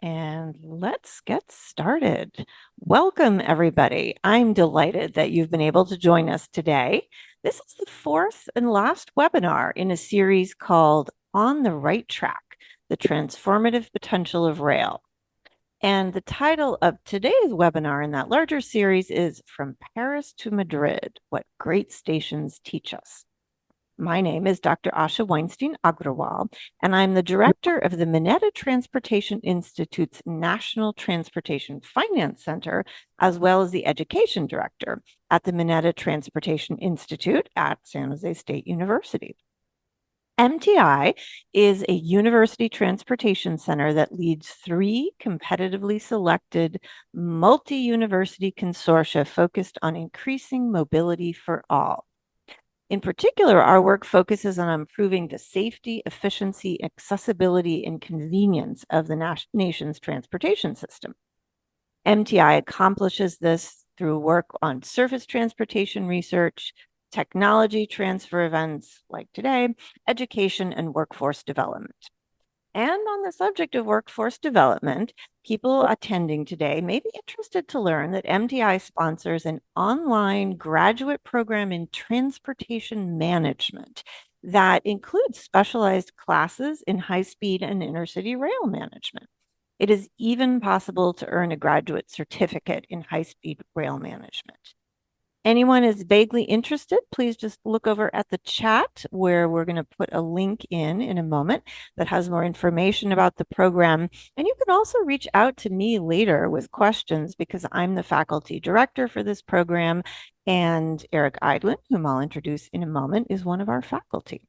And let's get started. Welcome, everybody. I'm delighted that you've been able to join us today. This is the fourth and last webinar in a series called On the Right Track, the Transformative Potential of Rail. And the title of today's webinar in that larger series is From Paris to Madrid, What Great Stations Teach Us. My name is Dr. Asha Weinstein Agrawal, and I'm the director of the Mineta Transportation Institute's National Transportation Finance Center, as well as the education director at the Mineta Transportation Institute at San José State University. MTI is a university transportation center that leads 3 competitively selected multi-university consortia focused on increasing mobility for all. In particular, our work focuses on improving the safety, efficiency, accessibility, and convenience of the nation's transportation system. MTI accomplishes this through work on surface transportation research, technology transfer events like today, education, and workforce development. And on the subject of workforce development, people attending today may be interested to learn that MTI sponsors an online graduate program in transportation management that includes specialized classes in high-speed and intercity rail management. It is even possible to earn a graduate certificate in high-speed rail management. Anyone is vaguely interested, please just look over at the chat where we're going to put a link in a moment that has more information about the program. And you can also reach out to me later with questions because I'm the faculty director for this program, and Eric Eidlin, whom I'll introduce in a moment, is one of our faculty.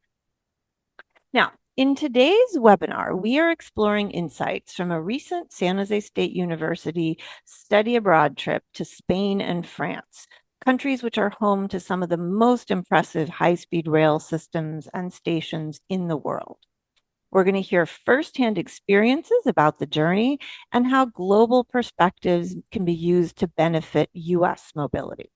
Now, in today's webinar, we are exploring insights from a recent San Jose State University study abroad trip to Spain and France, countries which are home to some of the most impressive high-speed rail systems and stations in the world. We're going to hear firsthand experiences about the journey and how global perspectives can be used to benefit U.S. mobility.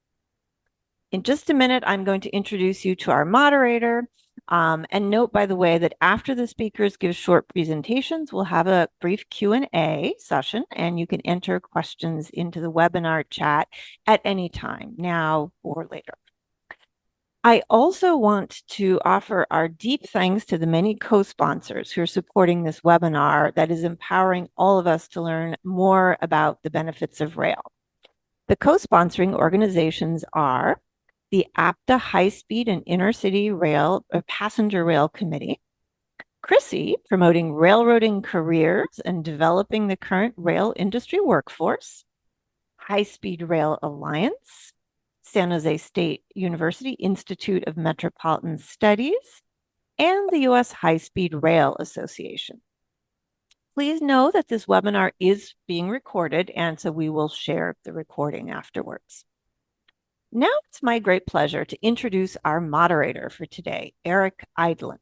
In just a minute, I'm going to introduce you to our moderator. And note, by the way, that after the speakers give short presentations, we'll have a brief Q&A session, and you can enter questions into the webinar chat at any time, now or later. I also want to offer our deep thanks to the many co-sponsors who are supporting this webinar that is empowering all of us to learn more about the benefits of rail. The co-sponsoring organizations are the APTA High Speed and Intercity Rail or Passenger Rail Committee, CRISI, promoting railroading careers and developing the current rail industry workforce, High Speed Rail Alliance, San Jose State University Institute of Metropolitan Studies, and the U.S. High Speed Rail Association. Please know that this webinar is being recorded, and so we will share the recording afterwards. Now it's my great pleasure to introduce our moderator for today, Eric Eidlin.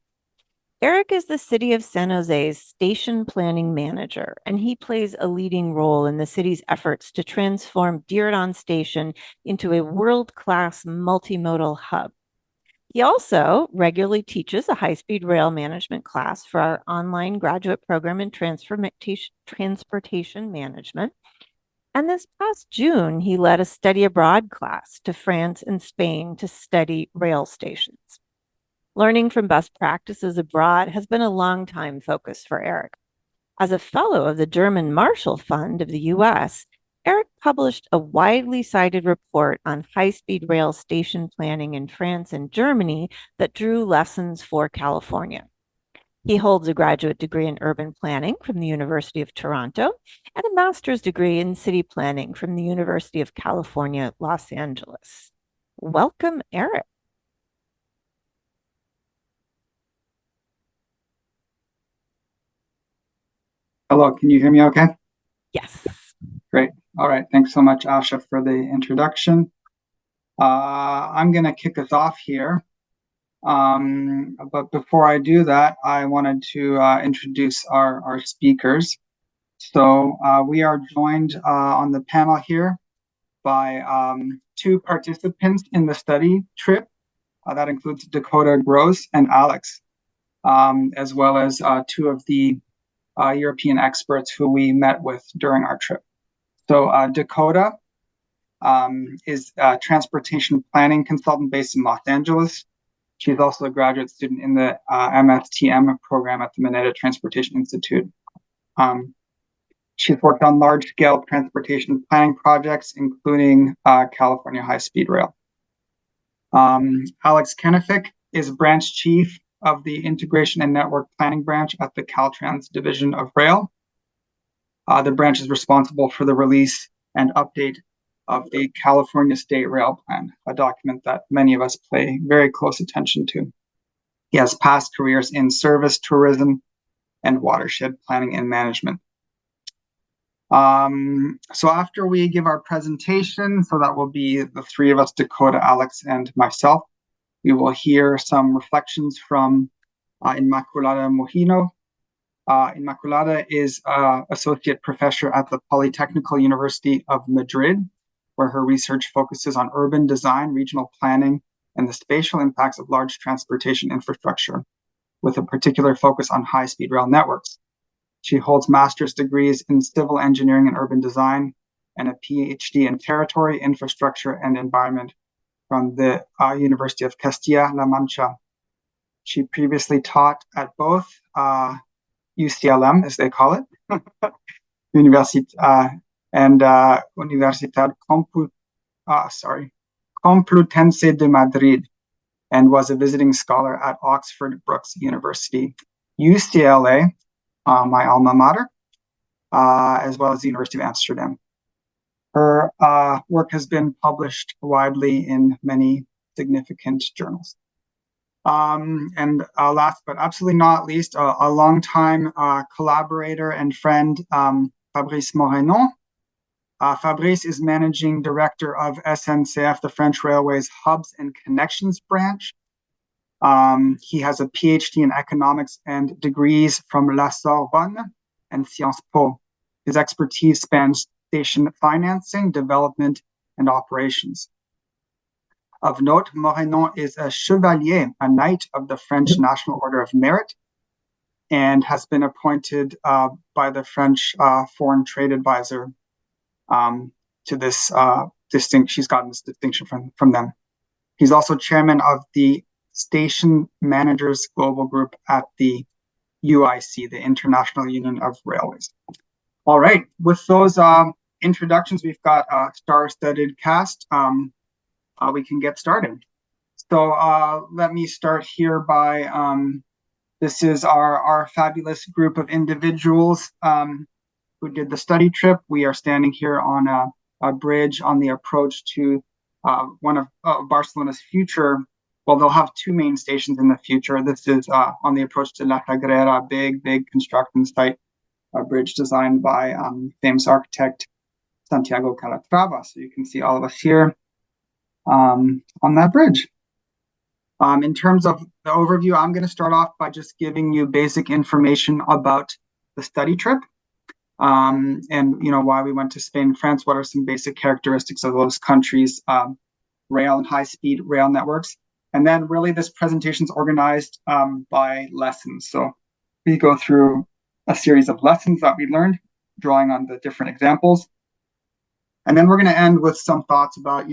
Eric is the City of San Jose's station planning manager, and he plays a leading role in the city's efforts to transform Diridon Station into a world-class multimodal hub. He also regularly teaches a high-speed rail management class for our online graduate program in transportation management. And this past June, he led a study abroad class to France and Spain to study rail stations. Learning from best practices abroad has been a long-time focus for Eric. As a fellow of the German Marshall Fund of the U.S., Eric published a widely cited report on high-speed rail station planning in France and Germany that drew lessons for California. He holds a graduate degree in urban planning from the University of Toronto and a master's degree in city planning from the University of California, Los Angeles. Welcome, Eric. Hello, can you hear me okay? Yes. Great. All right. Thanks so much, Asha, for the introduction. I'm going to kick us off here. But before I do that, I wanted to introduce our speakers. So we are joined on the panel here by 2 participants in the study trip. That includes Dakota Gross and Alex, as well as 2 of the European experts who we met with during our trip. So Dakota is a transportation planning consultant based in Los Angeles. She's also a graduate student in the MSTM program at the Mineta Transportation Institute. She's worked on large-scale transportation planning projects, including California High-Speed Rail. Alex Kennefic is branch chief of the Integration and Network Planning branch at the Caltrans Division of Rail. The branch is responsible for the release and update of the California State Rail Plan, a document that many of us pay very close attention to. He has past careers in service, tourism, and watershed planning and management. So after we give our presentation, so that will be the three of us, Dakota, Alex, and myself, we will hear some reflections from Inmaculada Mojino. Inmaculada is associate professor at the Polytechnical University of Madrid, where her research focuses on urban design, regional planning, and the spatial impacts of large transportation infrastructure, with a particular focus on high-speed rail networks. She holds master's degrees in civil engineering and urban design and a PhD in territory, infrastructure, and environment from the University of Castilla-La Mancha. She previously taught at both UCLM, as they call it, and Universidad Complutense de Madrid, and was a visiting scholar at Oxford Brookes University. UCLA, my alma mater, as well as the University of Amsterdam. Her work has been published widely in many significant journals. And last but absolutely not least, a longtime collaborator and friend, Fabrice Moreno. Fabrice is managing director of SNCF, the French Railways Hubs and Connections branch. He has a PhD in economics and degrees from La Sorbonne and Sciences Po. His expertise spans station financing, development, and operations. Of note, Moreno is a chevalier, a knight of the French National Order of Merit, and has been appointed by the French Foreign Trade Advisor to this distinction. She's gotten this distinction from them. He's also chairman of the Station Managers Global Group at the UIC, the International Union of Railways. All right, with those introductions, we've got a star-studded cast. We can get started. So let me start here by, this is our fabulous group of individuals who did the study trip. We are standing here on a bridge on the approach to one of Barcelona's future. Well, they'll have two main stations in the future. This is on the approach to La Sagrera, big construction site, a bridge designed by famous architect Santiago Calatrava. So you can see all of us here on that bridge. In terms of the overview, I'm going to start off by just giving you basic information about the study trip, and why we went to Spain and France. What are some basic characteristics of those countries' rail and high-speed rail networks? And then really this presentation is organized by lessons. So we go through a series of lessons that we learned, drawing on the different examples. And then we're going to end with some thoughts about,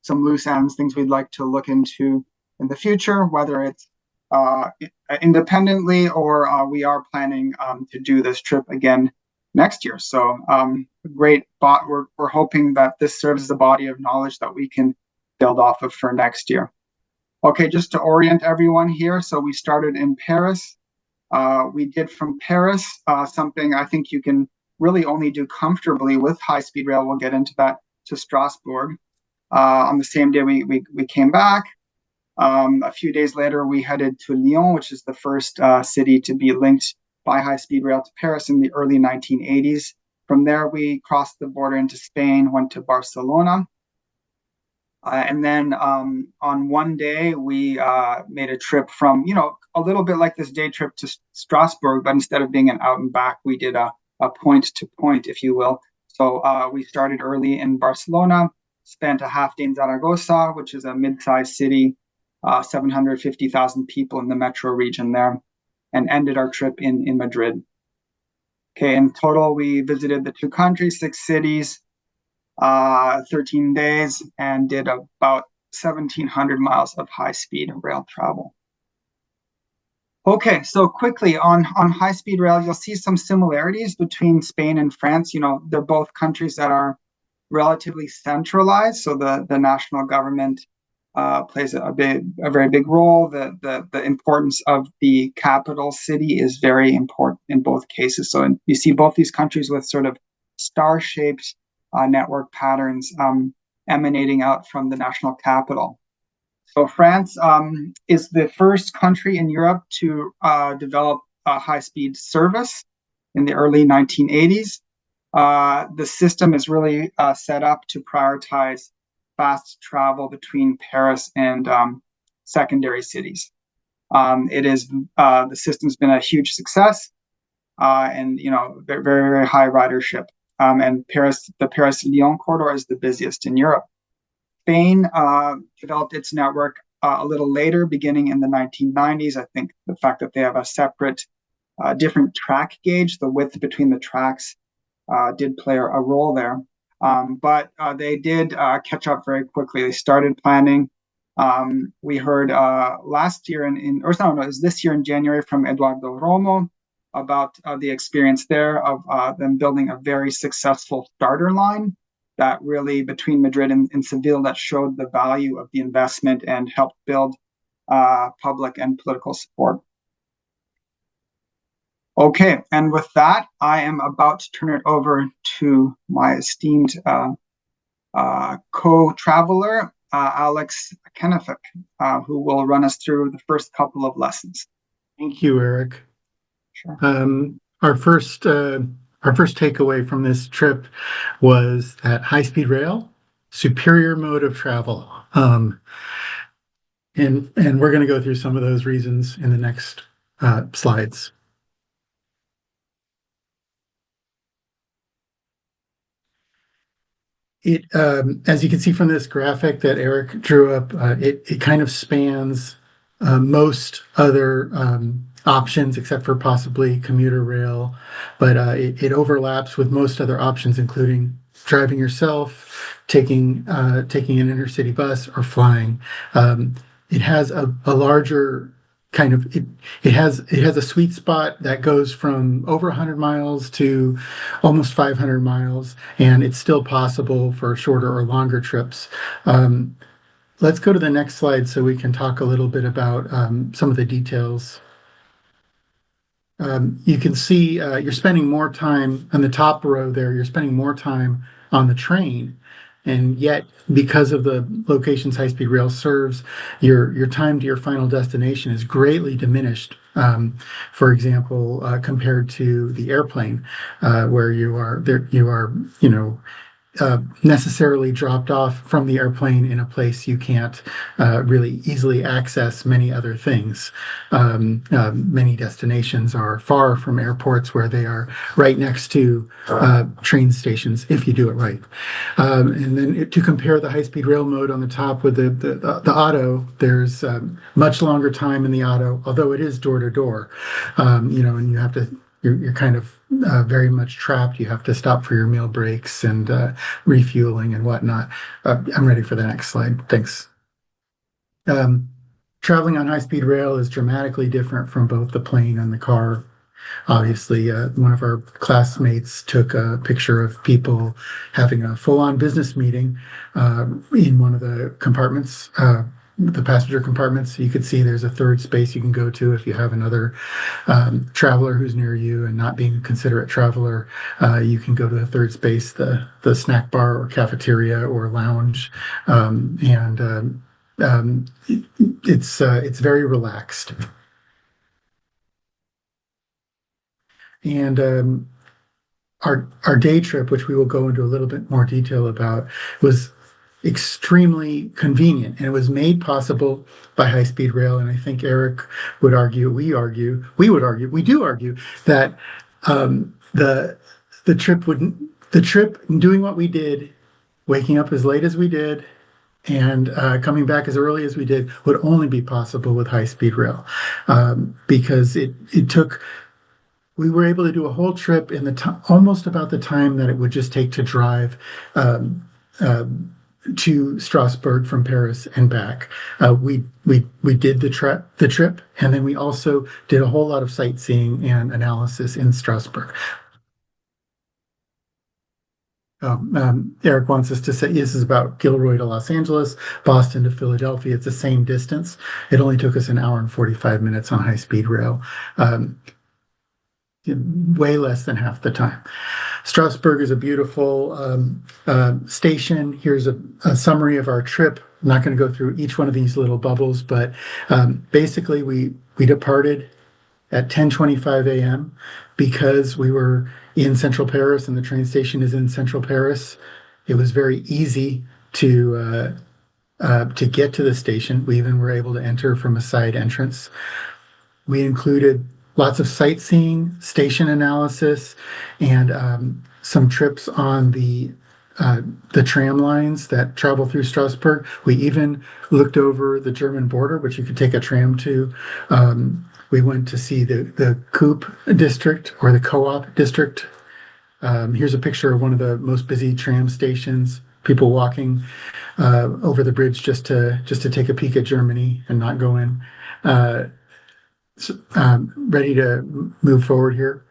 some loose ends, things we'd like to look into in the future, whether it's independently or we are planning to do this trip again next year. So great, we're hoping that this serves as a body of knowledge that we can build off of for next year. Okay, just to orient everyone here, so we started in Paris. We did from Paris something I think you can really only do comfortably with high-speed rail. We'll get into that, to Strasbourg. On the same day we came back. A few days later, we headed to Lyon, which is the first city to be linked by high-speed rail to Paris in the early 1980s. From there, we crossed the border into Spain, went to Barcelona. And then on one day, we made a trip from, a little bit like this day trip to Strasbourg, but instead of being an out and back, we did a point to point, if you will. So we started early in Barcelona, spent a half day in Zaragoza, which is a mid-sized city, 750,000 people in the metro region there, and ended our trip in Madrid. Okay, in total, we visited the two countries, 6 cities, 13 days, and did about 1,700 miles of high-speed rail travel. Okay, so quickly on high-speed rail, you'll see some similarities between Spain and France. They're both countries that are relatively centralized, so the national government plays a very big role. The importance of the capital city is very important in both cases. So you see both these countries with sort of star-shaped network patterns emanating out from the national capital. So France is the first country in Europe to develop a high-speed service in the early 1980s. The system is really set up to prioritize fast travel between Paris and secondary cities. It is the system's been a huge success, and very very high ridership. And the Paris-Lyon corridor is the busiest in Europe. Spain developed its network a little later, beginning in the 1990s. I think the fact that they have a separate, different track gauge, the width between the tracks, did play a role there. But they did catch up very quickly. They started planning. We heard last year or no, it was this year in January from Eduardo Romo about the experience there of them building a very successful starter line that really between Madrid and Seville that showed the value of the investment and helped build public and political support. Okay, and with that, I am about to turn it over to my esteemed co-traveler, Alex Kennefic, who will run us through the first couple of lessons. Thank you, Eric. Sure. Our first takeaway from this trip was that high-speed rail, superior mode of travel. And we're going to go through some of those reasons in the next slides. As you can see from this graphic that Eric drew up, it kind of spans most other options except for possibly commuter rail, but it overlaps with most other options, including driving yourself, taking an intercity bus, or flying. It has a larger kind of it has a sweet spot that goes from over 100 miles to almost 500 miles, and it's still possible for shorter or longer trips. Let's go to the next slide so we can talk a little bit about some of the details. You can see you're spending more time on the top row there. You're spending more time on the train, and yet because of the locations high-speed rail serves, your time to your final destination is greatly diminished. For example, compared to the airplane, where you are necessarily dropped off from the airplane in a place you can't really easily access many other things. Many destinations are far from airports where they are right next to train stations if you do it right. And then to compare the high-speed rail mode on the top with the auto, there's much longer time in the auto, although it is door to door, and you have to you're kind of very much trapped. You have to stop for your meal breaks and refueling and whatnot. I'm ready for the next slide. Thanks. Traveling on high-speed rail is dramatically different from both the plane and the car. Obviously, one of our classmates took a picture of people having a full-on business meeting in one of the compartments, the passenger compartments. You could see there's a third space you can go to if you have another traveler who's near you and not being a considerate traveler. You can go to the third space, the snack bar or cafeteria or lounge, it's very relaxed. And our day trip, which we will go into a little bit more detail about, was extremely convenient, and it was made possible by high-speed rail. And I think Eric would argue, we do argue that the trip doing what we did, waking up as late as we did, and coming back as early as we did, would only be possible with high-speed rail, because it took we were able to do a whole trip in the almost about the time that it would just take to drive um, um, to Strasbourg from Paris and back. We did the trip, and then we also did a whole lot of sightseeing and analysis in Strasbourg. Eric wants us to say this is about Gilroy to Los Angeles, Boston to Philadelphia. It's the same distance. It only took us an hour and 45 minutes on high-speed rail. Um, Way less than half the time. Strasbourg is a beautiful station. Here's a summary of our trip. I'm not going to go through each one of these little bubbles, but basically we departed at 10:25 a.m. because we were in central Paris and the train station is in central Paris. It was very easy to get to the station. We even were able to enter from a side entrance. We included lots of sightseeing, station analysis, and some trips on the tram lines that travel through Strasbourg. We even looked over the German border, which you could take a tram to. We went to see the Coop district or the Co-op district. Here's a picture of one of the most busy tram stations. People walking over the bridge just to take a peek at Germany and not go in. Uh, Ready to move forward here?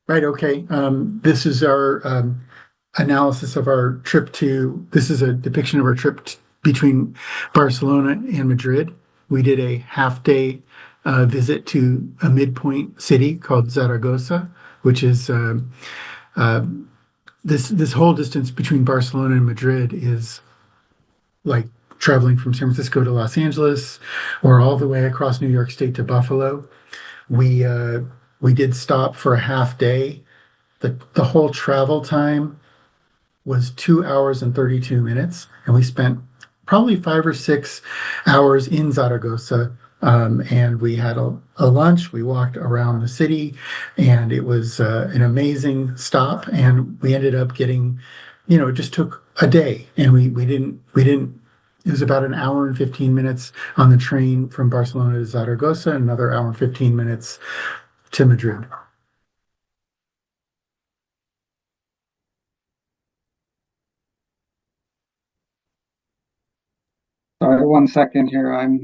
Right, okay. This is our analysis of our trip this is a depiction of our trip between Barcelona and Madrid. We did a half-day visit to a midpoint city called Zaragoza, which is this whole distance between Barcelona and Madrid is like traveling from San Francisco to Los Angeles or all the way across New York State to Buffalo. We did stop for a half day. The whole travel time was 2 hours and 32 minutes, and we spent probably 5 or 6 hours in Zaragoza. And we had a lunch. We walked around the city, and it was an amazing stop. And we ended up getting, it just took a day, and we didn't. It was about an hour and 15 minutes on the train from Barcelona to Zaragoza, and another hour and 15 minutes to Madrid. Sorry, 1 second here. I'm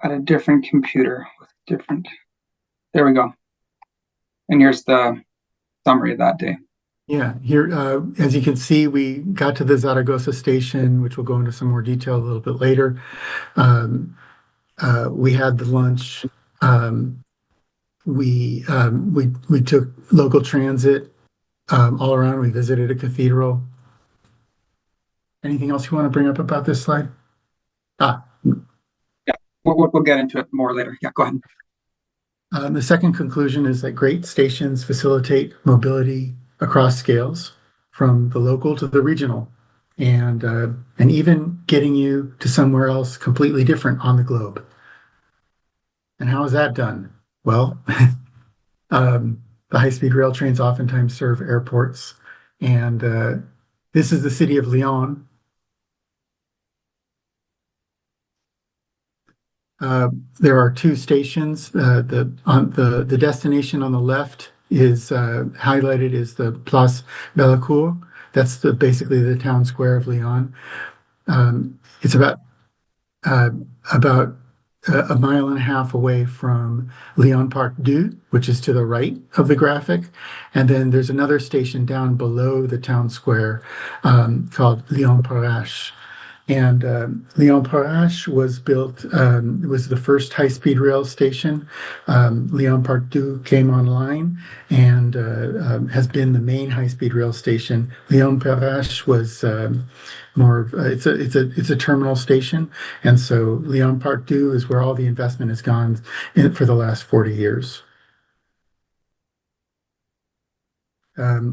at a different computer with different. There we go. And here's the summary of that day. Yeah, here, as you can see, we got to the Zaragoza station, which we'll go into some more detail a little bit later. We had the lunch. We took local transit all around. We visited a cathedral. Anything else you want to bring up about this slide? Ah, Yeah, we'll get into it more later. Yeah, go ahead. The second conclusion is that great stations facilitate mobility across scales, from the local to the regional, and even getting you to somewhere else completely different on the globe. And how is that done? Well, the high-speed rail trains oftentimes serve airports, and this is the city of Lyon. There are two stations. The destination on the left is highlighted as the Place Bellecour. That's basically the town square of Lyon. It's about a mile and a half away from Lyon Parc 2, which is to the right of the graphic. And then there's another station down below the town square called Lyon Parache. And Lyon Parache was built, it was the first high-speed rail station. Lyon Parc 2 came online and has been the main high-speed rail station. Lyon Parache was more of it's a terminal station, and so Lyon Parc 2 is where all the investment has gone for the last 40 years.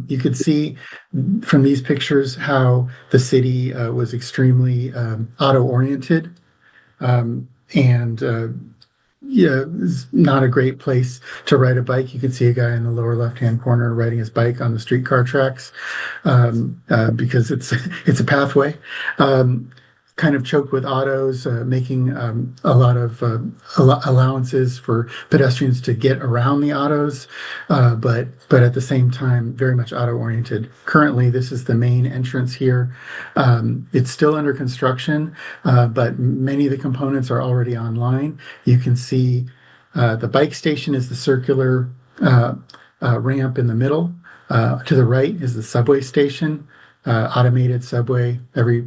You could see from these pictures how the city was extremely auto-oriented, and yeah, it's not a great place to ride a bike. You can see a guy in the lower left-hand corner riding his bike on the streetcar tracks because it's a pathway. kind of choked with autos, making a lot of allowances for pedestrians to get around the autos, but at the same time, very much auto-oriented. Currently, this is the main entrance here. It's still under construction, but many of the components are already online. You can see the bike station is the circular ramp in the middle. To the right is the subway station, automated subway,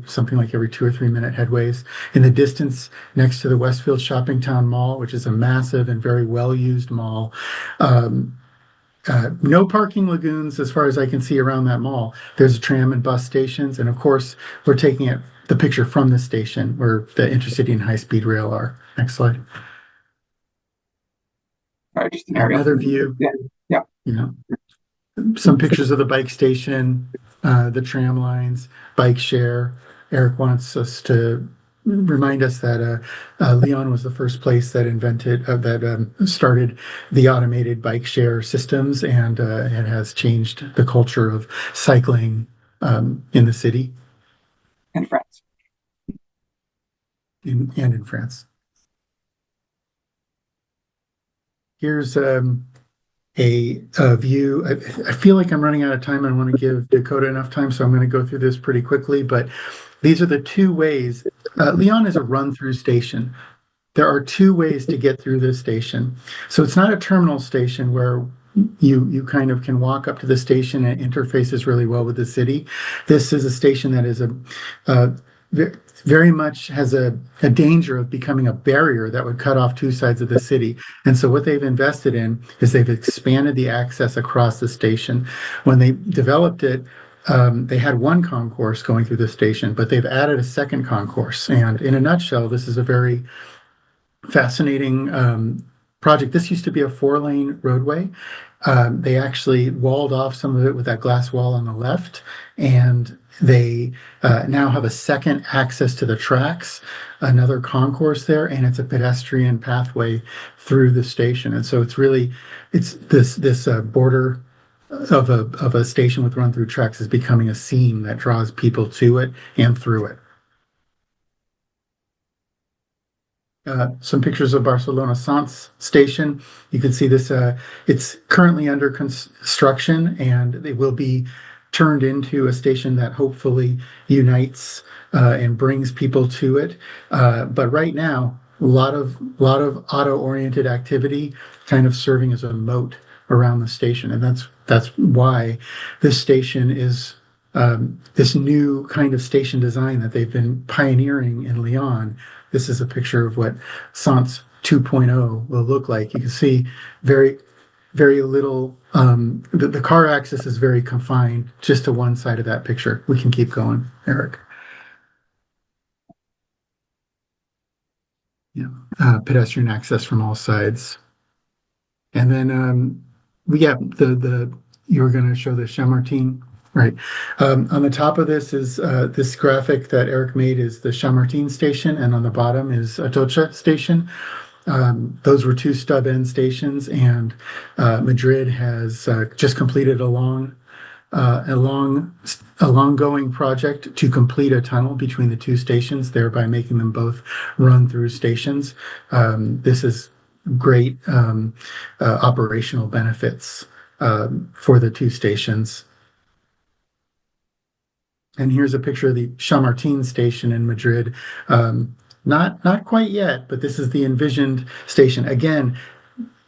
something like every 2 or 3 minute headways. In the distance, next to the Westfield Shopping Town Mall, which is a massive and very well used mall. No parking lagoons as far as I can see around that mall. There's tram and bus stations, and of course, we're taking the picture from the station where the intercity and high-speed rail are. Next slide. All right, just an aerial. Another view. Yeah. Yeah. You know, some pictures of the bike station, the tram lines, bike share. Eric wants us to remind us that Lyon was the first place that started the automated bike share systems, and it has changed the culture of cycling in the city. And France. And in France. Here's a view. I feel like I'm running out of time. I want to give Dakota enough time, so I'm going to go through this pretty quickly. But these are the two ways. Lyon is a run-through station. There are two ways to get through this station. So it's not a terminal station where you kind of can walk up to the station and interfaces really well with the city. This is a station that is very much has a danger of becoming a barrier that would cut off two sides of the city. And so what they've invested in is they've expanded the access across the station. When they developed it, they had one concourse going through the station, but they've added a second concourse. And in a nutshell, this is a very fascinating project. This used to be a 4-lane roadway. They actually walled off some of it with that glass wall on the left, and they now have a second access to the tracks, another concourse there, and it's a pedestrian pathway through the station. And so it's this border of a station with run-through tracks is becoming a seam that draws people to it and through it. Some pictures of Barcelona Sants station. You can see this. It's currently under construction, and it will be turned into a station that hopefully unites and brings people to it. But right now, a lot of auto-oriented activity, kind of serving as a moat around the station, and that's why this station is this new kind of station design that they've been pioneering in Lyon. This is a picture of what Sants 2.0 will look like. You can see very little. The car access is very confined just to one side of that picture. We can keep going, Eric. Yeah, pedestrian access from all sides. And then we have you were going to show the Chamartin. Right. On the top of this is this graphic that Eric made is the Chamartin station, and on the bottom is Atocha station. Those were two stub end stations, and Madrid has just completed a long-going project to complete a tunnel between the two stations, thereby making them both run-through stations. This is great operational benefits for the two stations. And here's a picture of the Chamartin station in Madrid. Not quite yet, but this is the envisioned station. Again,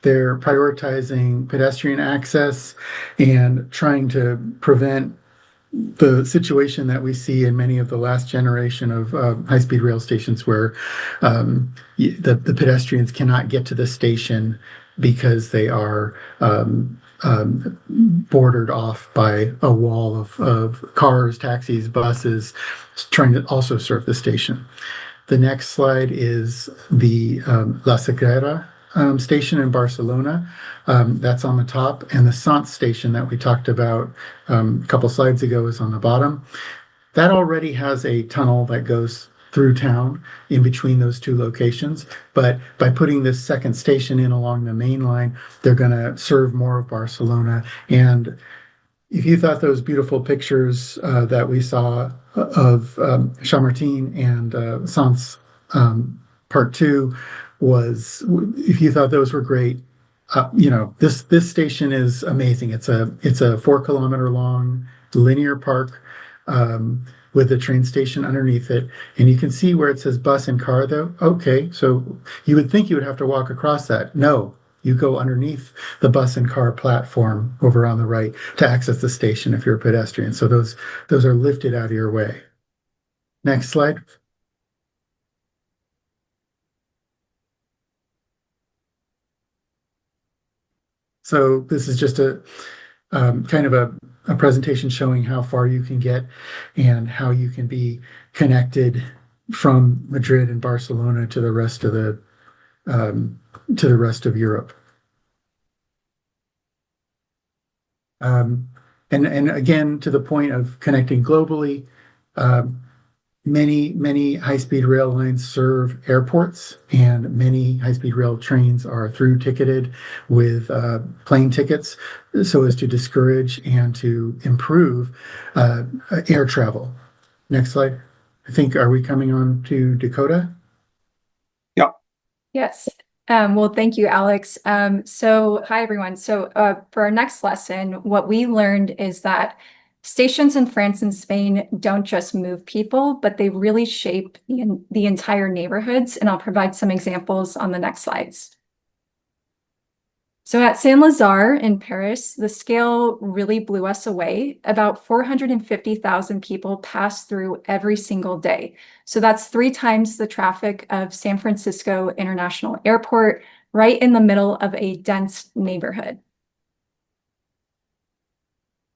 they're prioritizing pedestrian access and trying to prevent the situation that we see in many of the last generation of high-speed rail stations where the pedestrians cannot get to the station because they are bordered off by a wall of cars, taxis, buses, trying to also serve the station. The next slide is the La Sagrera station in Barcelona. That's on the top, and the Sant station that we talked about a couple slides ago is on the bottom. That already has a tunnel that goes through town in between those two locations, but by putting this second station in along the main line, they're going to serve more of Barcelona. And if you thought those beautiful pictures that we saw of Chamartin and Sens Part Two was, if you thought those were great, this station is amazing. It's a 4 kilometer long linear park with a train station underneath it, and you can see where it says bus and car though. Okay, so you would think you would have to walk across that. No, you go underneath the bus and car platform over on the right to access the station if you're a pedestrian. So those are lifted out of your way. Next slide. So this is just a kind of a presentation showing how far you can get and how you can be connected from Madrid and Barcelona to the rest of Europe. And again, to the point of connecting globally, many high-speed rail lines serve airports, and many high-speed rail trains are through ticketed with plane tickets so as to discourage and to improve air travel. Next slide. I think, are we coming on to Dakota? Yeah. Yes. Well, thank you, Alex. So hi, everyone. So for our next lesson, what we learned is that stations in France and Spain don't just move people, but they really shape the entire neighborhoods. And I'll provide some examples on the next slides. So at Saint-Lazare in Paris, the scale really blew us away. About 450,000 people pass through every single day. So that's 3 times the traffic of San Francisco International Airport, right in the middle of a dense neighborhood.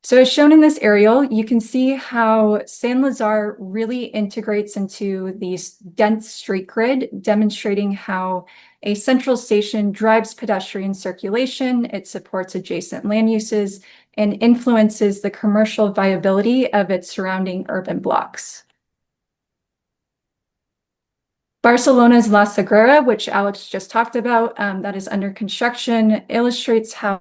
So as shown in this aerial, you can see how Saint-Lazare really integrates into these dense street grid, demonstrating how a central station drives pedestrian circulation, it supports adjacent land uses, and influences the commercial viability of its surrounding urban blocks. Barcelona's La Sagrera, which Alex just talked about, that is under construction, illustrates how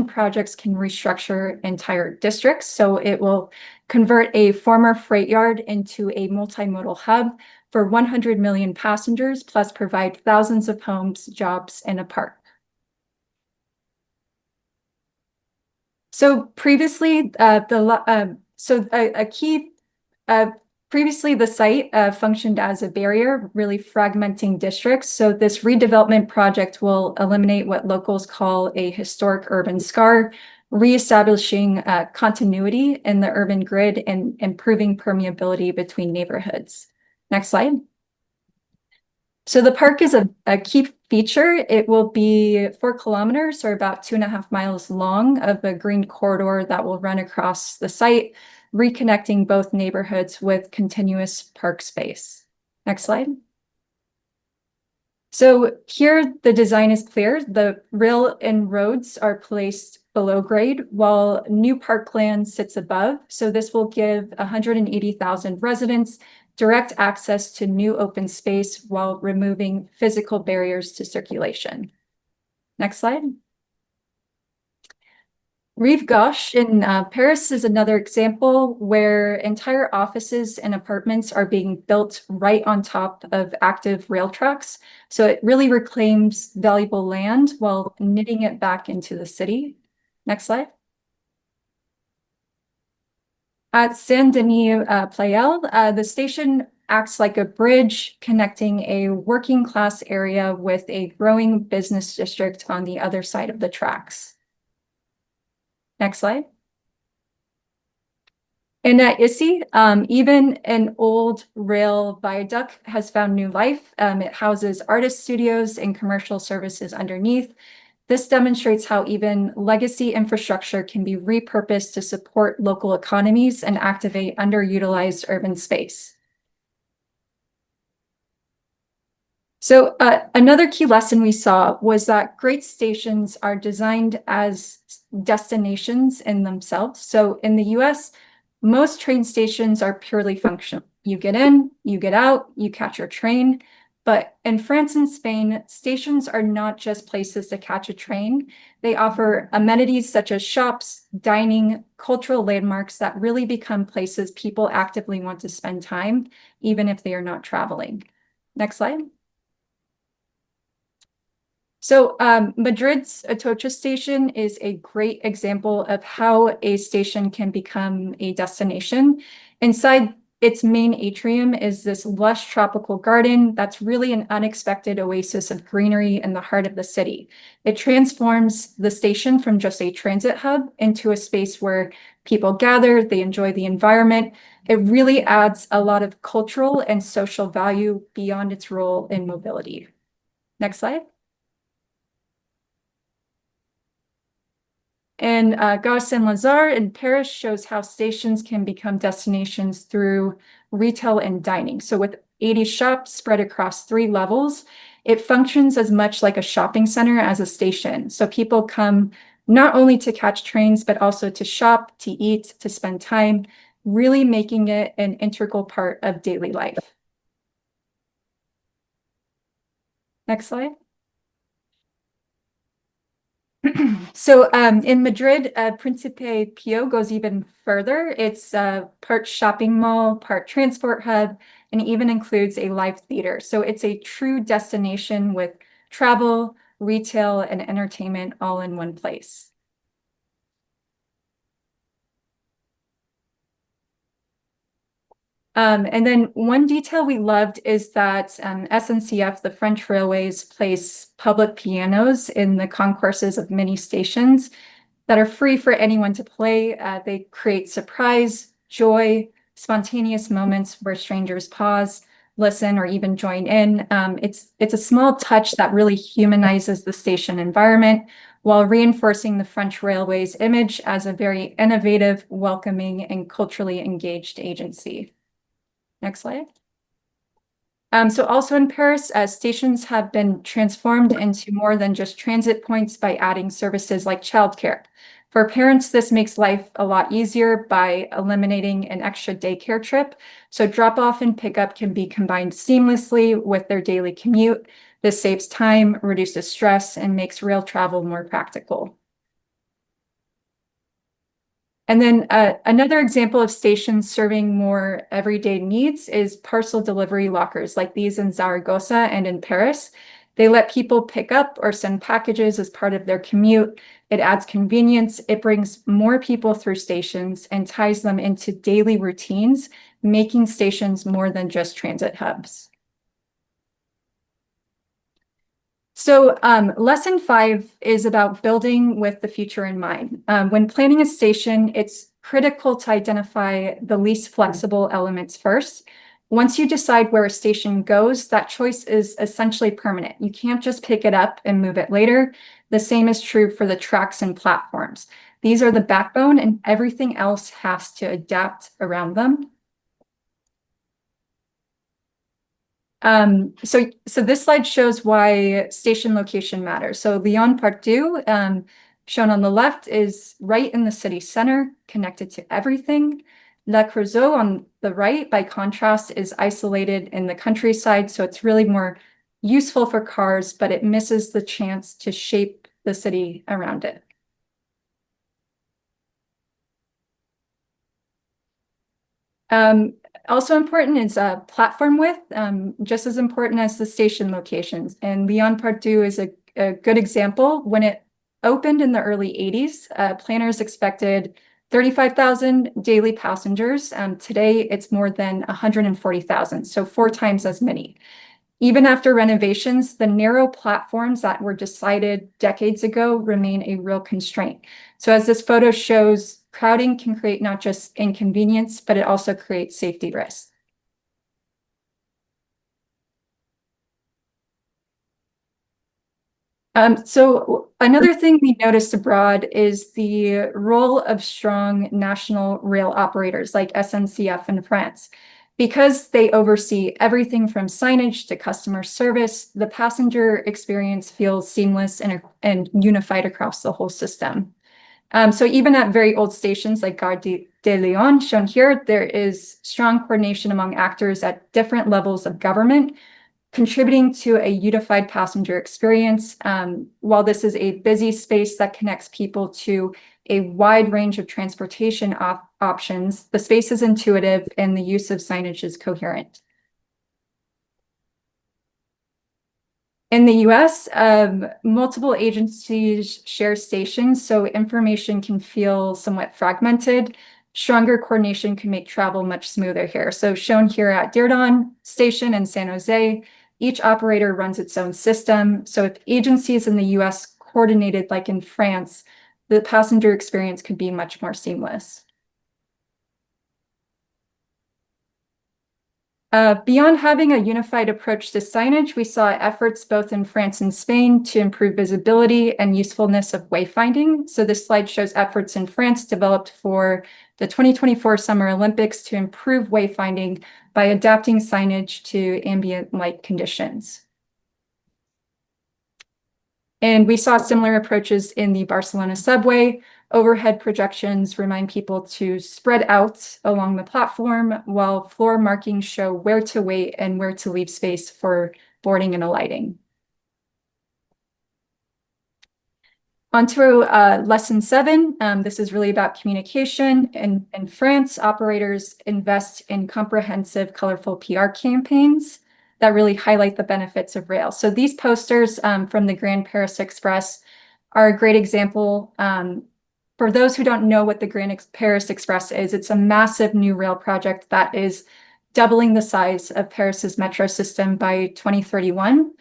projects can restructure entire districts. So it will convert a former freight yard into a multimodal hub for 100 million passengers, plus provide thousands of homes, jobs, and a park. So previously, Previously, the site functioned as a barrier, really fragmenting districts. So this redevelopment project will eliminate what locals call a historic urban scar, reestablishing continuity in the urban grid and improving permeability between neighborhoods. Next slide. So the park is a key feature. It will be 4 kilometers or about 2.5 miles long of a green corridor that will run across the site, reconnecting both neighborhoods with continuous park space. Next slide. So here the design is clear. The rail and roads are placed below grade while new parkland sits above. So this will give 180,000 residents direct access to new open space while removing physical barriers to circulation. Next slide. Rive Gauche in Paris is another example where entire offices and apartments are being built right on top of active rail tracks. So it really reclaims valuable land while knitting it back into the city. Next slide. At Saint-Denis Pleyel, the station acts like a bridge connecting a working class area with a growing business district on the other side of the tracks. Next slide. And at Issy, even an old rail viaduct has found new life. It houses artist studios and commercial services underneath. This demonstrates how even legacy infrastructure can be repurposed to support local economies and activate underutilized urban space. So another key lesson we saw was that great stations are designed as destinations in themselves. So in the US, most train stations are purely functional. You get in, you get out, you catch your train. But in France and Spain, stations are not just places to catch a train. They offer amenities such as shops, dining, cultural landmarks that really become places people actively want to spend time, even if they are not traveling. Next slide. So Madrid's Atocha station is a great example of how a station can become a destination. Inside its main atrium is this lush tropical garden that's really an unexpected oasis of greenery in the heart of the city. It transforms the station from just a transit hub into a space where people gather, they enjoy the environment. It really adds a lot of cultural and social value beyond its role in mobility. Next slide. And Gare Saint-Lazare in Paris shows how stations can become destinations through retail and dining. So with 80 shops spread across 3 levels, it functions as much like a shopping center as a station. So people come not only to catch trains, but also to shop, to eat, to spend time, really making it an integral part of daily life. Next slide. So in Madrid, Príncipe Pío goes even further. It's part shopping mall, part transport hub, and even includes a live theater. So it's a true destination with travel, retail, and entertainment all in one place. And then one detail we loved is that SNCF, the French Railways, place public pianos in the concourses of many stations that are free for anyone to play. They create surprise, joy, spontaneous moments where strangers pause, listen, or even join in. It's a small touch that really humanizes the station environment while reinforcing the French Railways image as a very innovative, welcoming, and culturally engaged agency. Next slide. So also in Paris, stations have been transformed into more than just transit points by adding services like childcare. For parents, this makes life a lot easier by eliminating an extra daycare trip. So drop-off and pickup can be combined seamlessly with their daily commute. This saves time, reduces stress, and makes rail travel more practical. And then another example of stations serving more everyday needs is parcel delivery lockers like these in Zaragoza and in Paris. They let people pick up or send packages as part of their commute. It adds convenience. It brings more people through stations and ties them into daily routines, making stations more than just transit hubs. So lesson 5 is about building with the future in mind. When planning a station, it's critical to identify the least flexible elements first. Once you decide where a station goes, that choice is essentially permanent. You can't just pick it up and move it later. The same is true for the tracks and platforms. These are the backbone, and everything else has to adapt around them. So this slide shows why station location matters. So Lyon Part 2, shown on the left, is right in the city center, connected to everything. La Creusot on the right, by contrast, is isolated in the countryside, so it's really more useful for cars, but it misses the chance to shape the city around it. Also important is platform width, just as important as the station locations. And Lyon Part 2 is a good example. When it opened in the early 80s, planners expected 35,000 daily passengers. Today, it's more than 140,000, so 4 times as many. Even after renovations, the narrow platforms that were decided decades ago remain a real constraint. So as this photo shows, crowding can create not just inconvenience, but it also creates safety risks. So another thing we noticed abroad is the role of strong national rail operators like SNCF in France. Because they oversee everything from signage to customer service, the passenger experience feels seamless and unified across the whole system. So even at very old stations like Gare de Lyon, shown here, there is strong coordination among actors at different levels of government. contributing to a unified passenger experience. While this is a busy space that connects people to a wide range of transportation options, the space is intuitive and the use of signage is coherent. In the US, multiple agencies share stations, so information can feel somewhat fragmented. Stronger coordination can make travel much smoother here. So shown here at Dirdon Station in San Jose, each operator runs its own system. So if agencies in the US coordinated like in France, the passenger experience could be much more seamless. Beyond having a unified approach to signage, we saw efforts both in France and Spain to improve visibility and usefulness of wayfinding. So this slide shows efforts in France developed for the 2024 Summer Olympics to improve wayfinding by adapting signage to ambient light conditions. And we saw similar approaches in the Barcelona subway. Overhead projections remind people to spread out along the platform, while floor markings show where to wait and where to leave space for boarding and alighting. On to lesson 7. This is really about communication. In France, operators invest in comprehensive, colorful PR campaigns that really highlight the benefits of rail. So these posters from the Grand Paris Express are a great example. For those who don't know what the Grand Paris Express is, it's a massive new rail project that is doubling the size of Paris's metro system by 2031.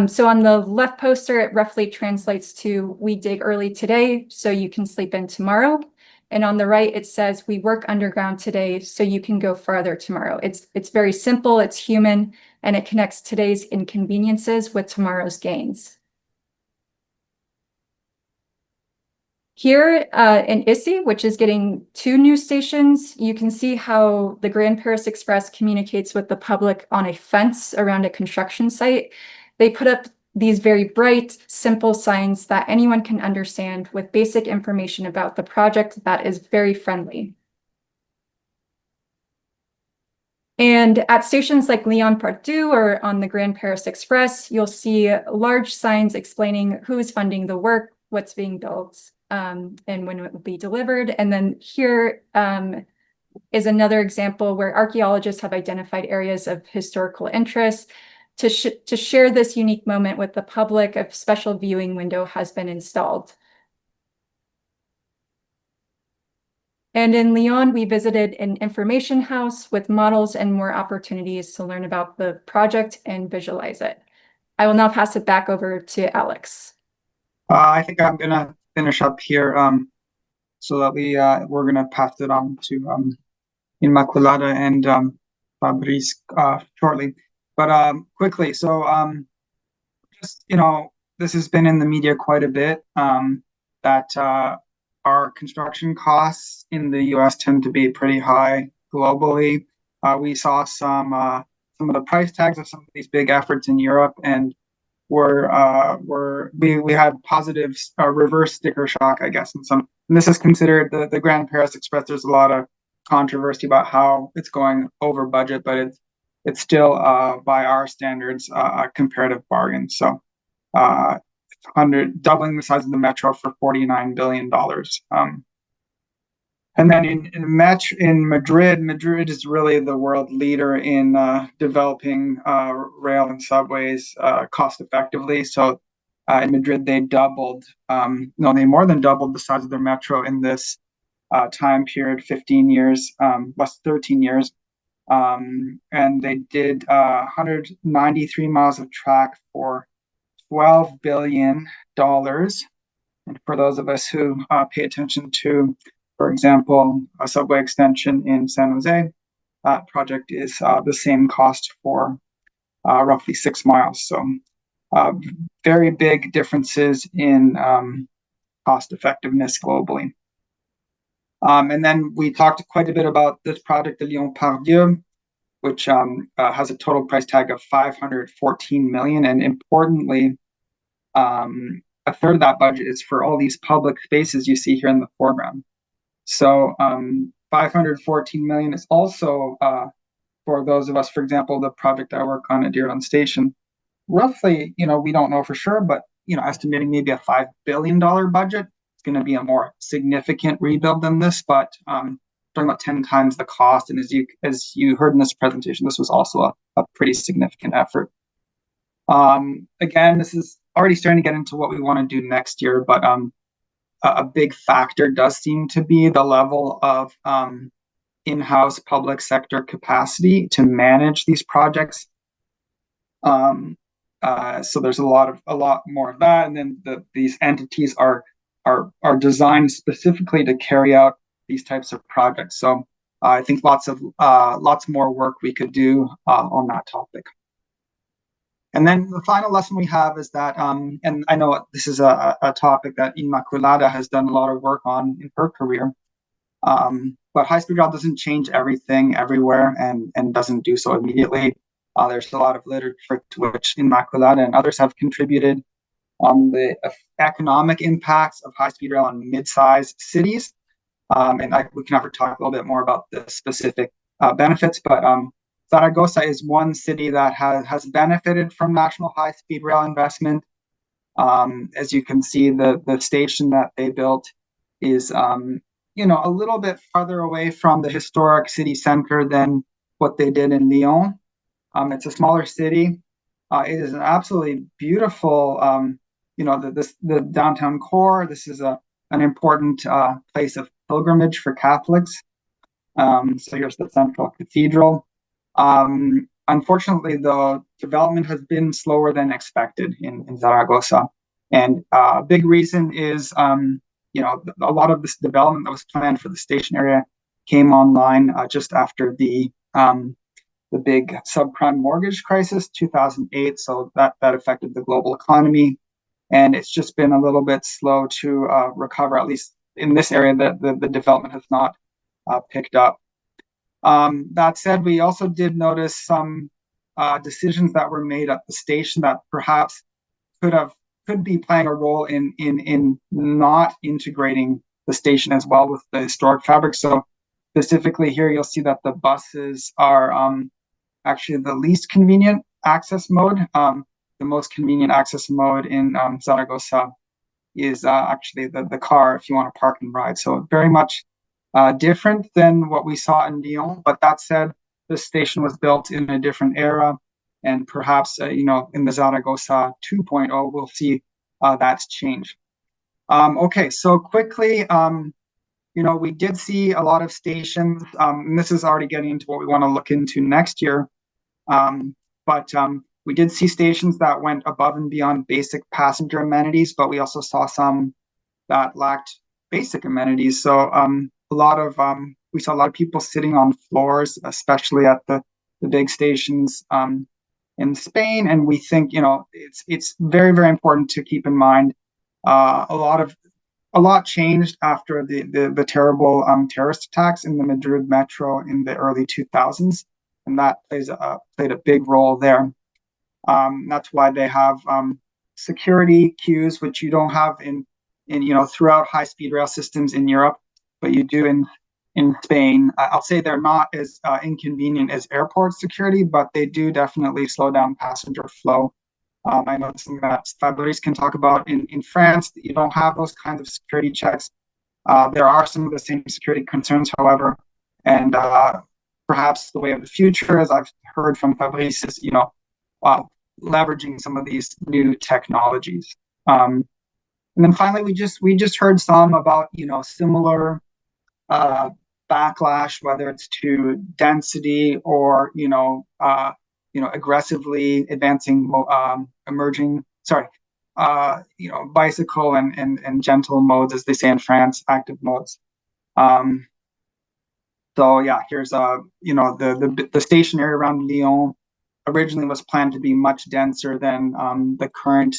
So on the left poster, it roughly translates to, "We dig early today, so you can sleep in tomorrow." And on the right, it says, "We work underground today, so you can go farther tomorrow." It's very simple, it's human, and it connects today's inconveniences with tomorrow's gains. Here in Issy, which is getting 2 new stations, you can see how the Grand Paris Express communicates with the public on a fence around a construction site. They put up these very bright, simple signs that anyone can understand with basic information about the project that is very friendly. And at stations like Lyon Part 2 or on the Grand Paris Express, you'll see large signs explaining who's funding the work, what's being built, and when it will be delivered. And then here is another example where archaeologists have identified areas of historical interest. To share this unique moment with the public, a special viewing window has been installed. And in Lyon, we visited an information house with models and more opportunities to learn about the project and visualize it. I will now pass it back over to Alex. I think I'm going to finish up here so that we're going to pass it on to Immaculada and Fabrice shortly. But quickly, so just, this has been in the media quite a bit, that our construction costs in the US tend to be pretty high globally. We saw some of the price tags of some of these big efforts in Europe, and we had positive reverse sticker shock, I guess, and this is considered the Grand Paris Express. There's a lot of controversy about how it's going over budget, but it's still by our standards a comparative bargain. So doubling the size of the metro for $49 billion. And then in Madrid is really the world leader in developing rail and subways cost effectively. So in Madrid, they more than doubled the size of their metro in this time period, 15 years, less 13 years. And they did 193 miles of track for $12 billion. And for those of us who pay attention to, for example, a subway extension in San Jose, that project is the same cost for roughly 6 miles. So very big differences in cost effectiveness globally. And then we talked quite a bit about this project, the Lyon Part 2, which has a total price tag of $514 million. And importantly, a third of that budget is for all these public spaces you see here in the foreground. So $514 million is also for those of us, for example, the project I work on at Deerland Station, roughly, we don't know for sure, but estimating maybe a $5 billion budget. It's going to be a more significant rebuild than this, but talking about 10 times the cost. And as you heard in this presentation, this was also a pretty significant effort. Again, this is already starting to get into what we want to do next year, but a big factor does seem to be the level of in-house public sector capacity to manage these projects. So there's a lot more of that, and then these entities are designed specifically to carry out these types of projects. So I think lots more work we could do on that topic. And then the final lesson we have is that, and I know this is a topic that Immaculada has done a lot of work on in her career, but high-speed rail doesn't change everything everywhere and doesn't do so immediately. There's a lot of literature to which Immaculada and others have contributed on the economic impacts of high-speed rail in mid-sized cities. And we can have to talk a little bit more about the specific benefits, but Zaragoza is one city that has benefited from national high-speed rail investment. As you can see, the station that they built is a little bit farther away from the historic city center than what they did in Lyon. It's a smaller city. It is an absolutely beautiful, the downtown core. This is an important place of pilgrimage for Catholics. So here's the central cathedral. Unfortunately, though, development has been slower than expected in Zaragoza. And a big reason is, a lot of this development that was planned for the station area came online just after the big subprime mortgage crisis, 2008. So that affected the global economy. And it's just been a little bit slow to recover, at least in this area, the development has not picked up. That said, we also did notice some decisions that were made at the station that perhaps could be playing a role in not integrating the station as well with the historic fabric. So specifically here, you'll see that the buses are actually the least convenient access mode. The most convenient access mode in Zaragoza is actually the car if you want to park and ride. So very much different than what we saw in Lyon. But that said, the station was built in a different era. And perhaps, in the Zaragoza 2.0, we'll see that's changed. Okay, so quickly, we did see a lot of stations, and this is already getting into what we want to look into next year. But we did see stations that went above and beyond basic passenger amenities, but we also saw some that lacked basic amenities. So we saw a lot of people sitting on floors, especially at the big stations in Spain. And we think, it's very, very important to keep in mind a lot changed after the terrible terrorist attacks in the Madrid metro in the early 2000s. And that played a big role there. That's why they have security queues, which you don't have in throughout high-speed rail systems in Europe, but you do in Spain. I'll say they're not as inconvenient as airport security, but they do definitely slow down passenger flow. I know something that Fabrice can talk about in France. You don't have those kinds of security checks. There are some of the same security concerns, however, and perhaps the way of the future, as I've heard from Fabrice, is leveraging some of these new technologies. And then finally, we just heard some about similar backlash, whether it's to density or aggressively advancing bicycle and gentle modes, as they say in France, active modes. So yeah, here's the station area around Lyon originally was planned to be much denser than the current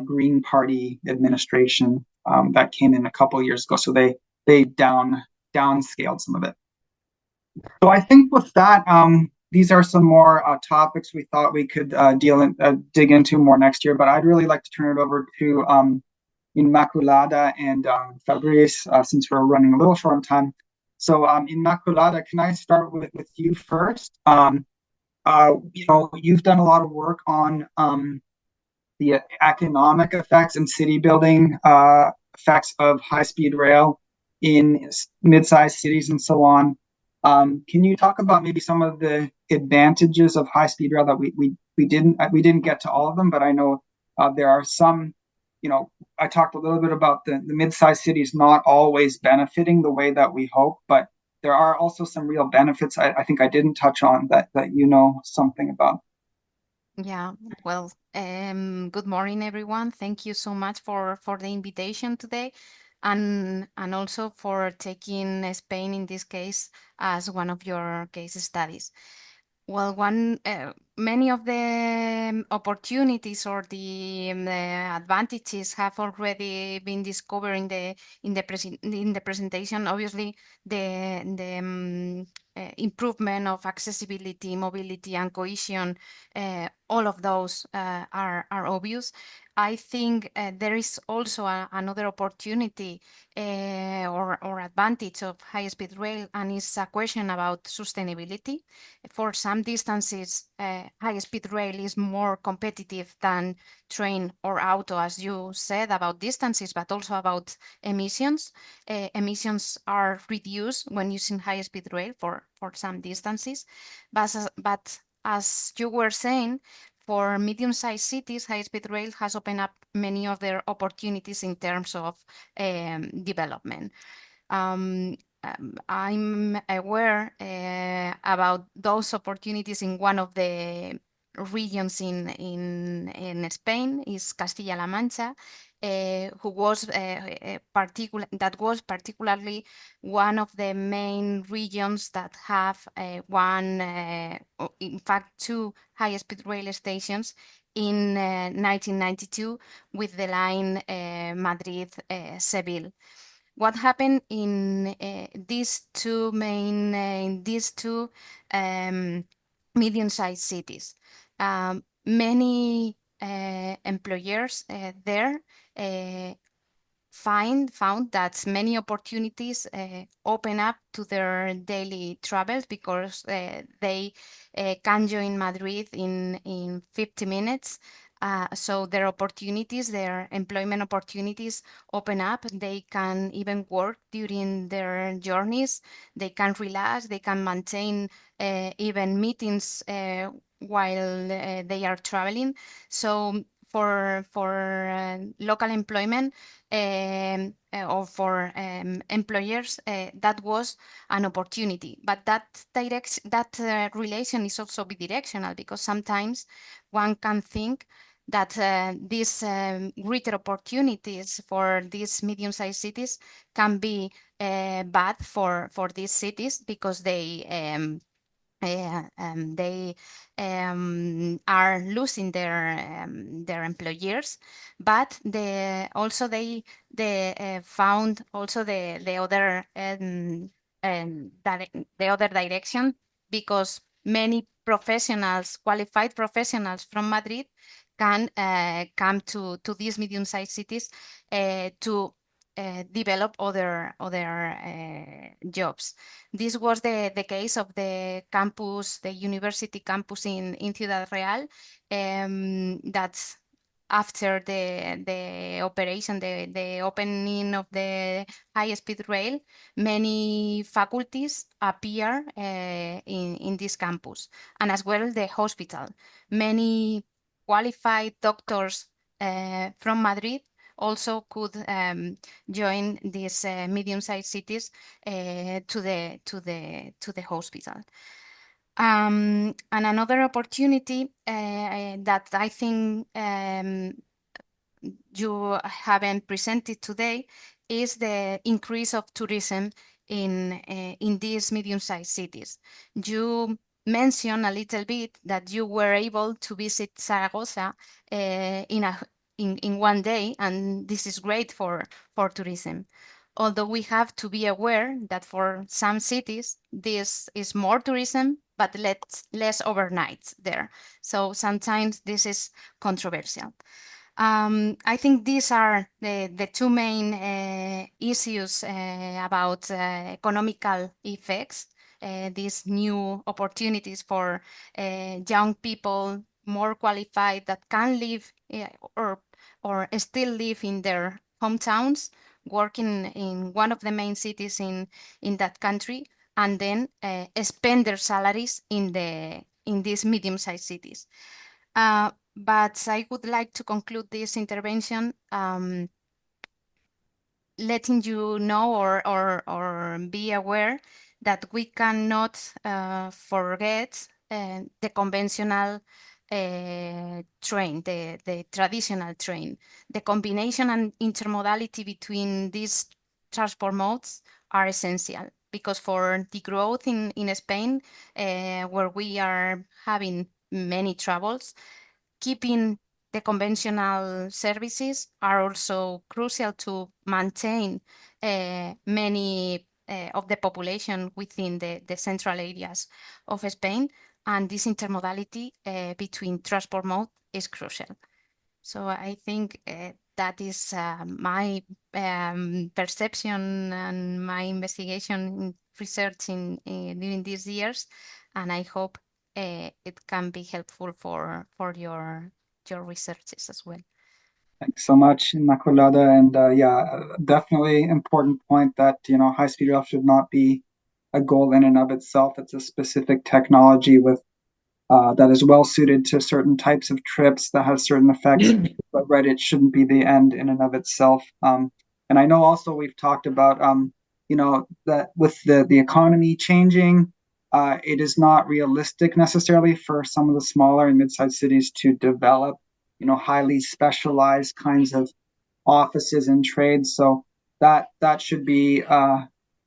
Green Party administration that came in a couple of years ago. So they downscaled some of it. So I think with that, these are some more topics we thought we could dig into more next year. But I'd really like to turn it over to Immaculada and Fabrice, since we're running a little short on time. So, Immaculada, can I start with you first? You've done a lot of work on the economic effects and city building effects of high-speed rail in mid-sized cities and so on. Can you talk about maybe some of the advantages of high-speed rail that we didn't get to all of them, but I know there are some. I talked a little bit about the mid-sized cities not always benefiting the way that we hope, but there are also some real benefits I think I didn't touch on that you know something about. Yeah, well, good morning, everyone. Thank you so much for the invitation today, and also for taking Spain in this case as one of your case studies. Well, many of the opportunities or the advantages have already been discovered in the presentation. Obviously, the improvement of accessibility, mobility, and cohesion, all of those are obvious. I think there is also another opportunity or advantage of high-speed rail, and it's a question about sustainability. For some distances, high-speed rail is more competitive than train or auto, as you said, about distances, but also about emissions. Emissions are reduced when using high-speed rail for some distances. But as you were saying, for medium-sized cities, high-speed rail has opened up many of their opportunities in terms of development. I'm aware about those opportunities in one of the regions in Spain, is Castilla-La Mancha, who was that was particularly one of the main regions that have in fact, two high-speed rail stations in 1992 with the line Madrid-Seville. What happened in these two medium-sized cities? Many employers there found that many opportunities open up to their daily travels because they can join Madrid in 50 minutes. So their employment opportunities open up. They can even work during their journeys. They can relax. They can maintain even meetings while they are traveling. So for local employment or for employers, that was an opportunity. But that relation is also bidirectional, because sometimes one can think that these greater opportunities for these medium-sized cities can be bad for these cities, because they are losing their employers, but they found also the other the other direction, because many qualified professionals from Madrid can come to these medium-sized cities to develop other jobs. This was the case of the university campus in Ciudad Real. That's after the operation, the opening of the high-speed rail, many faculties appear in this campus, and as well the hospital. Many qualified doctors from Madrid also could join these medium-sized cities to the hospital. And another opportunity that I think you haven't presented today is the increase of tourism in these medium-sized cities. You mentioned a little bit that you were able to visit Zaragoza in one day, and this is great for tourism. Although we have to be aware that for some cities, this is more tourism, but less overnights there. So sometimes this is controversial. I think these are the two main issues about economical effects, these new opportunities for young people more qualified that can live or still live in their hometowns, working in one of the main cities in that country, and then spend their salaries in these medium-sized cities. But I would like to conclude this intervention letting you know or be aware that we cannot forget the conventional train, the traditional train. The combination and intermodality between these transport modes are essential because for the growth in Spain, where we are having many troubles, keeping the conventional services are also crucial to maintain many of the population within the central areas of Spain. And this intermodality between transport mode is crucial. So I think that is my perception and my investigation research during these years, and I hope it can be helpful for your researches as well. Thanks so much, Immaculada. And yeah, definitely important point that, high-speed rail should not be a goal in and of itself. It's a specific technology with that is well suited to certain types of trips that has certain effects, but right, it shouldn't be the end in and of itself. And I know also we've talked about, that with the economy changing, it is not realistic necessarily for some of the smaller and mid-sized cities to develop, highly specialized kinds of offices and trades. So that should be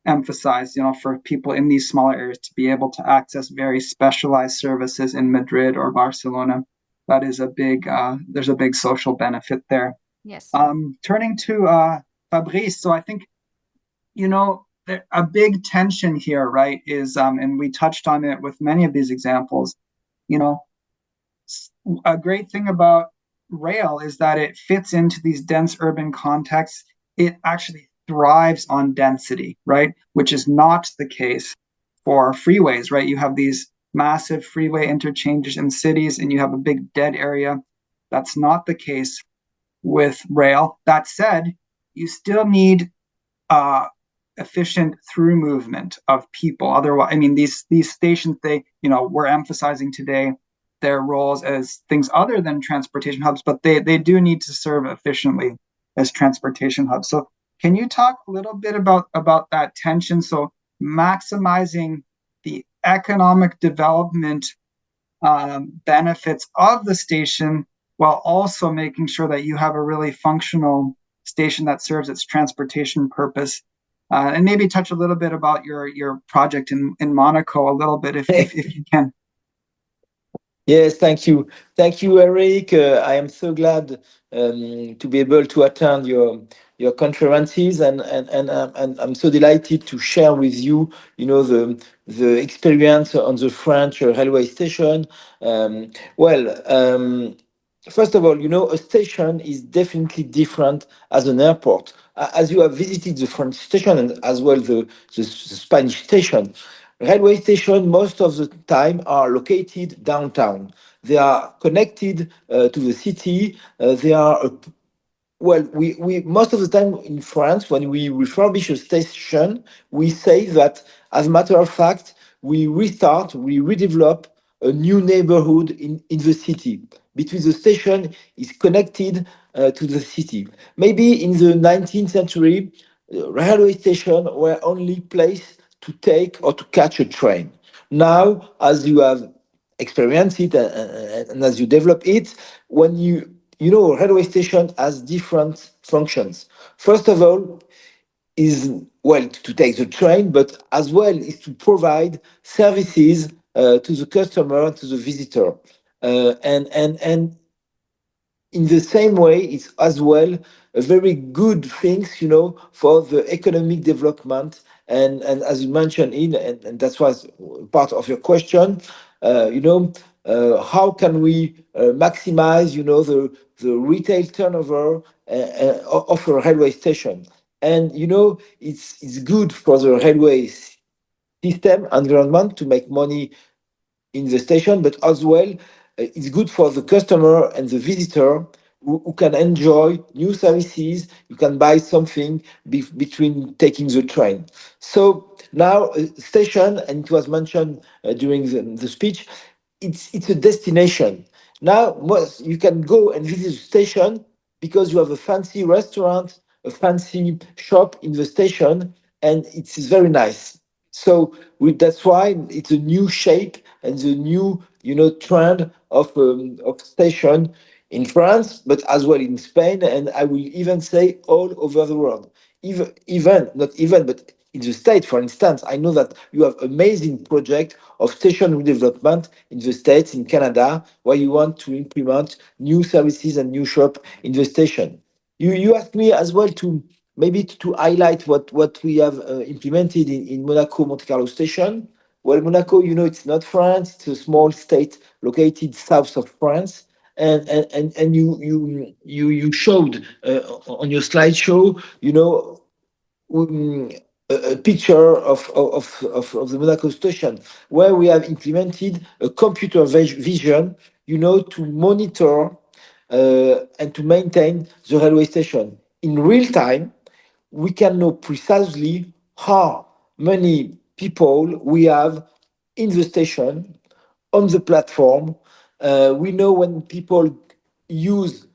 emphasized, for people in these smaller areas to be able to access very specialized services in Madrid or Barcelona. That is there's a big social benefit there. Yes. Turning to Fabrice, so I think, a big tension here, right, is, and we touched on it with many of these examples, a great thing about rail is that it fits into these dense urban contexts. It actually thrives on density, right? Which is not the case for freeways, right? You have these massive freeway interchanges in cities and you have a big dead area. That's not the case with rail. That said, you still need efficient through movement of people. Otherwise, I mean, these stations, we're emphasizing today their roles as things other than transportation hubs, but they do need to serve efficiently as transportation hubs. So can you talk a little bit about that tension? So maximizing the economic development benefits of the station while also making sure that you have a really functional station that serves its transportation purpose. And maybe touch a little bit about your project in Monaco a little bit if you can. Yes, thank you, Eric. I am so glad to be able to attend your conferences, and I'm so delighted to share with you, the experience on the French railway station. Well, first of all, a station is definitely different as an airport. As you have visited the French station and as well the Spanish station, railway stations most of the time are located downtown. They are connected to the city. They are well, we most of the time in France, when we refurbish a station, we say that, as a matter of fact, we redevelop a new neighborhood in the city. Between the station is connected to the city. Maybe in the 19th century, railway stations were only place to take or to catch a train. Now, as you have experienced it and as you develop it, when a railway station has different functions. First of all, is well to take the train, but as well is to provide services to the customer, to the visitor, and in the same way, it's as well a very good things, for the economic development. And as you mentioned, and that was part of your question, how can we maximize, the retail turnover of a railway station. And it's good for the railway system environment to make money in the station, but as well, it's good for the customer and the visitor who can enjoy new services. You can buy something between taking the train. So now, station, and it was mentioned during the speech, it's a destination. Now, you can go and visit the station because you have a fancy restaurant, a fancy shop in the station, and it's very nice. So that's why it's a new shape and the new, trend of station in France, but as well in Spain, and I will even say all over the world. Even not even, but in the States, for instance, I know that you have amazing project of station redevelopment in the States, in Canada, where you want to implement new services and new shop in the station. You asked me as well to maybe to highlight what we have implemented in Monaco Monte Carlo station. Well, Monaco, it's not France; it's a small state located south of France. And you showed on your slideshow, um, a picture of the Monaco station where we have implemented a computer vision, to monitor and to maintain the railway station in real time. We can know precisely how many people we have in the station, on the platform. We know when people use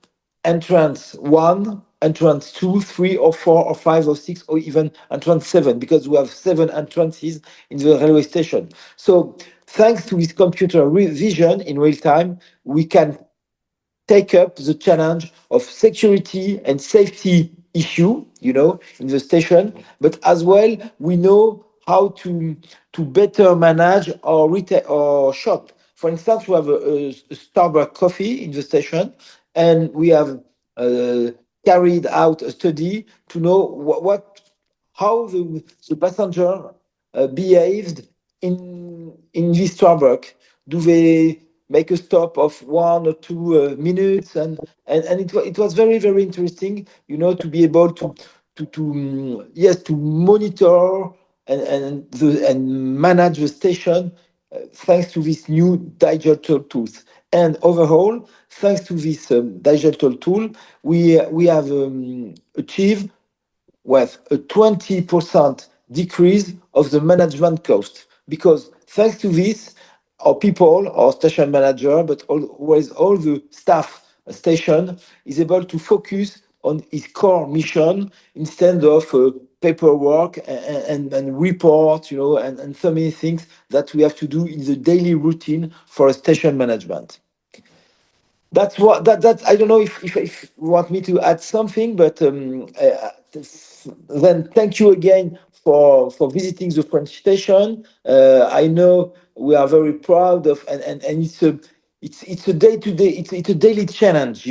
entrance one, entrance two, three, or four, or five, or six, or even entrance seven, because we have seven entrances in the railway station. So, thanks to this computer vision in real time, we can take up the challenge of security and safety issue, in the station, but as well we know how to better manage our retail or shop. For instance, we have a Starbucks coffee in the station, and we have uh, carried out a study to know how the passenger behaved in this Starbucks. Do they make a stop of 1 or 2 minutes? And it was very, very interesting, to be able yes, to monitor and manage the station, thanks to this new digital tools. And overall, thanks to this digital tool, we have achieved with a 20% decrease of the management cost. Because thanks to this, our people, our station manager, but always all the staff station is able to focus on his core mission instead of paperwork and report, and so many things that we have to do in the daily routine for a station management. That's what that I don't know if you want me to add something, but then thank you again for visiting the French station. I know we are very proud of, and it's a day to day, it's a daily challenge,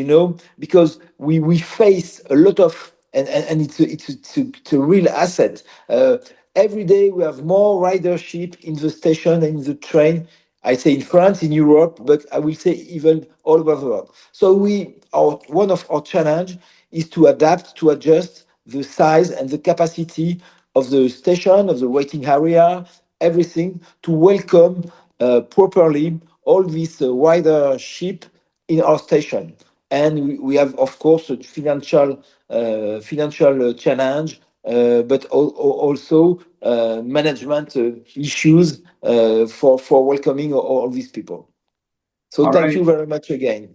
because we face a lot of, and it's a real asset. Every day we have more ridership in the station and in the train. I say in France, in Europe, but I will say even all over the world. So one of our challenge is to adapt, to adjust the size and the capacity of the station, of the waiting area, everything to welcome properly all this ridership in our station. And we have, of course, a financial challenge, but also management issues for welcoming all these people. So All thank right. you very much again.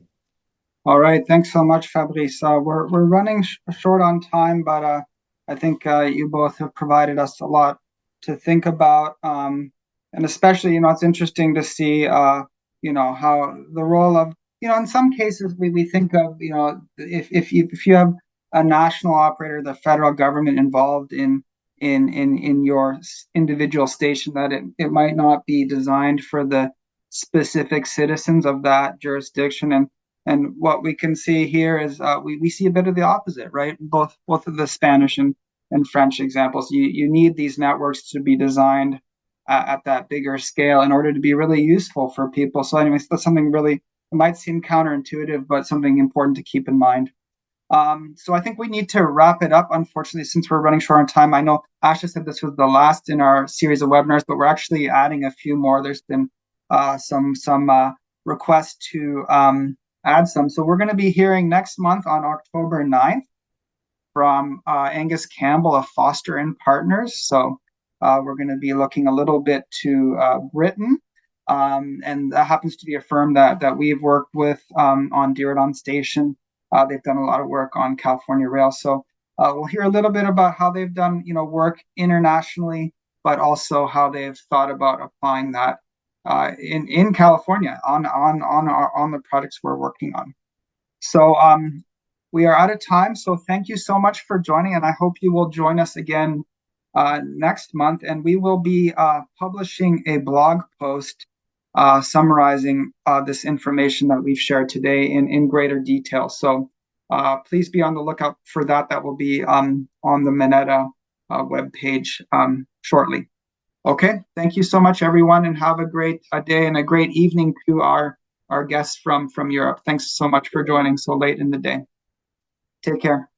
All right. Thanks so much, Fabrice. We're running short on time, but I think you both have provided us a lot to think about, and especially, it's interesting to see, how the role of, in some cases we think of, if you have a national operator, the federal government involved in your individual station, that it might not be designed for the specific citizens of that jurisdiction. And what we can see here is we see a bit of the opposite, right? Both of the Spanish and French examples. You need these networks to be designed at that bigger scale in order to be really useful for people. So anyways, that's something really, it might seem counterintuitive, but something important to keep in mind. So I think we need to wrap it up, unfortunately, since we're running short on time. I know Asha said this was the last in our series of webinars, but we're actually adding a few more. There's been some requests to add some. So we're going to be hearing next month on October 9th from Angus Campbell of Foster and Partners. So we're going to be looking a little bit to Britain. And that happens to be a firm that we've worked with on Diridon Station. They've done a lot of work on California Rail. So we'll hear a little bit about how they've done, work internationally, but also how they've thought about applying that in California on the projects we're working on. So we are out of time. So thank you so much for joining, and I hope you will join us again next month. And we will be publishing a blog post summarizing this information that we've shared today in greater detail. So please be on the lookout for that. That will be on the Mineta webpage shortly. Okay, thank you so much, everyone, and have a great day and a great evening to our guests from Europe. Thanks so much for joining so late in the day. Take care.